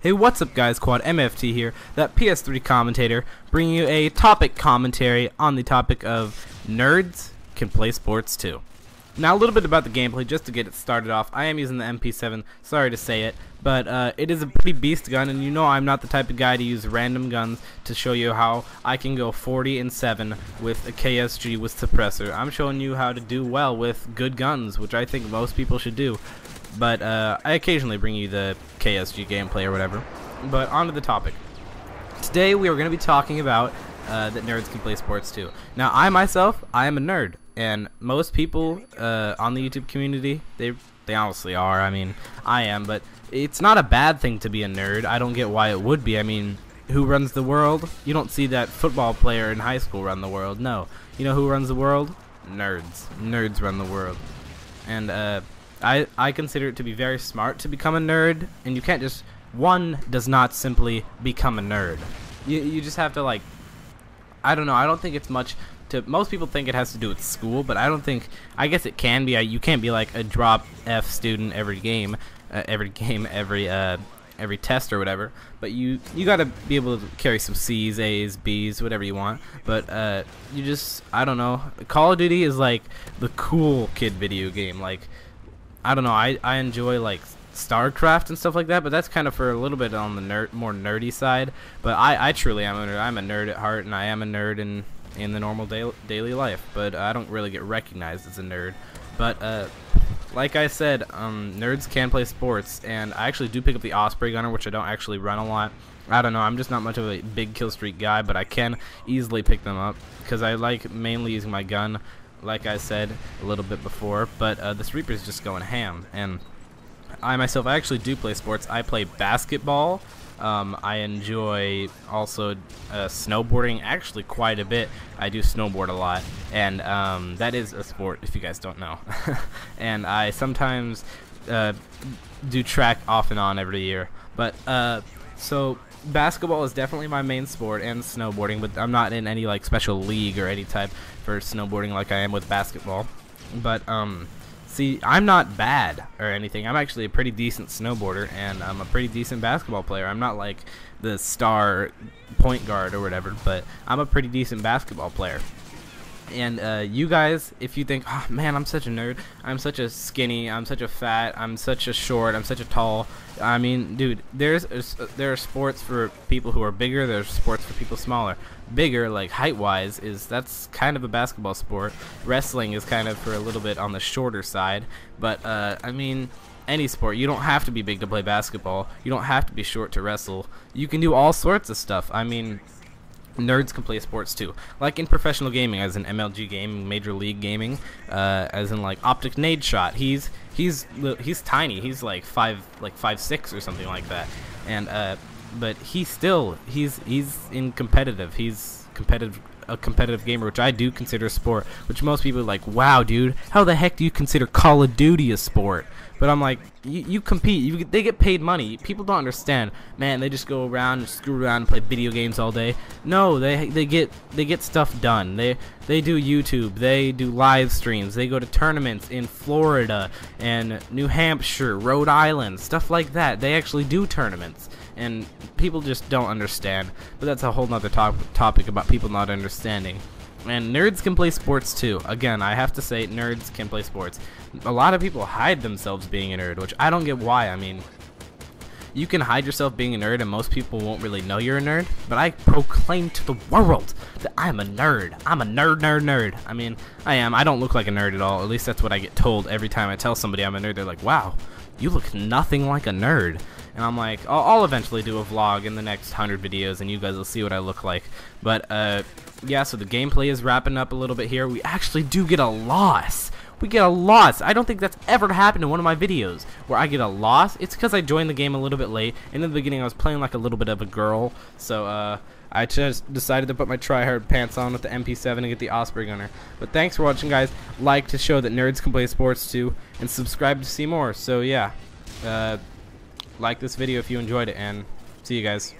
Hey, what's up guys, Quad MFT here, that PS3 commentator, bringing you a topic commentary on the topic of nerds can play sports too. Now a little bit about the gameplay just to get it started off. I am using the MP7, sorry to say it, but it is a pretty beast gun, and you know I'm not the type of guy to use random guns to show you how I can go 40-7 with a KSG with suppressor. I'm showing you how to do well with good guns, which I think most people should do. But I occasionally bring you the KSG gameplay or whatever. But on to the topic. Today we are going to be talking about that nerds can play sports too. Now I myself, I am a nerd, and most people on the YouTube community, they honestly are. I mean, I am, but it's not a bad thing to be a nerd. I don't get why it would be. I mean, who runs the world? You don't see that football player in high school run the world. No. You know who runs the world? Nerds. Nerds run the world. And I consider it to be very smart to become a nerd, and you can't just, one does not simply become a nerd. You just have to, like, I don't know, I don't think it's much to, most people think it has to do with school, but I don't think, I guess it can be. You can't be like a drop F student every test or whatever, but you gotta be able to carry some C's, A's, B's, whatever you want. But you just, I don't know, Call of Duty is like the cool kid video game. Like, I don't know, I enjoy like StarCraft and stuff like that, but that's kind of for a little bit on the more nerdy side. But I truly am a nerd. I'm a nerd at heart, and I am a nerd in the normal daily life, but I don't really get recognized as a nerd. But like I said, nerds can play sports, and I actually do pick up the Osprey gunner, which I don't actually run a lot. I don't know, I'm just not much of a big kill streak guy, but I can easily pick them up because I like mainly using my gun, like I said a little bit before. But this Reaper's just going ham, and I myself, I actually do play sports. I play basketball. I enjoy also snowboarding, actually quite a bit. I do snowboard a lot, and that is a sport if you guys don't know. And I sometimes do track off and on every year. But so basketball is definitely my main sport, and snowboarding, but I'm not in any like special league or any type for snowboarding like I am with basketball. But see, I'm not bad or anything. I'm actually a pretty decent snowboarder, and I'm a pretty decent basketball player. I'm not like the star point guard or whatever, but I'm a pretty decent basketball player. And you guys, if you think, oh man, I'm such a nerd, I'm such a skinny, I'm such a fat, I'm such a short, I'm such a tall, I mean, dude, there are sports for people who are bigger, there's sports for people smaller. Bigger, like height-wise, that's kind of a basketball sport. Wrestling is kind of for a little bit on the shorter side, but I mean, any sport, you don't have to be big to play basketball, you don't have to be short to wrestle, you can do all sorts of stuff. I mean, nerds can play sports too, like in professional gaming, as in MLG gaming, Major League Gaming, as in like Optic Nade Shot. He's tiny. He's like 5'6" or something like that, and but he's in competitive. He's a competitive gamer, which I do consider a sport. Which most people are like, wow, dude, how the heck do you consider Call of Duty a sport? But I'm like, you compete. They get paid money. People don't understand. Man, they just go around and screw around and play video games all day. No, they get stuff done. They do YouTube. They do live streams. They go to tournaments in Florida and New Hampshire, Rhode Island, stuff like that. They actually do tournaments, and people just don't understand. But that's a whole nother topic about people not understanding. And nerds can play sports too. Again, I have to say, nerds can play sports. A lot of people hide themselves being a nerd, which I don't get why. I mean, you can hide yourself being a nerd, and most people won't really know you're a nerd. But I proclaim to the world that I'm a nerd. I'm a nerd. I mean, I am. I don't look like a nerd at all. At least that's what I get told every time I tell somebody I'm a nerd. They're like, wow, you look nothing like a nerd. And I'm like, I'll eventually do a vlog in the next 100 videos, and you guys will see what I look like. But yeah, so the gameplay is wrapping up a little bit here. We actually do get a loss. We get a loss. I don't think that's ever happened in one of my videos where I get a loss. It's because I joined the game a little bit late, and in the beginning I was playing like a little bit of a girl. So I just decided to put my tryhard pants on with the MP7 and get the Osprey gunner. But thanks for watching, guys. Like to show that nerds can play sports too, and subscribe to see more. So yeah, like this video if you enjoyed it, and see you guys.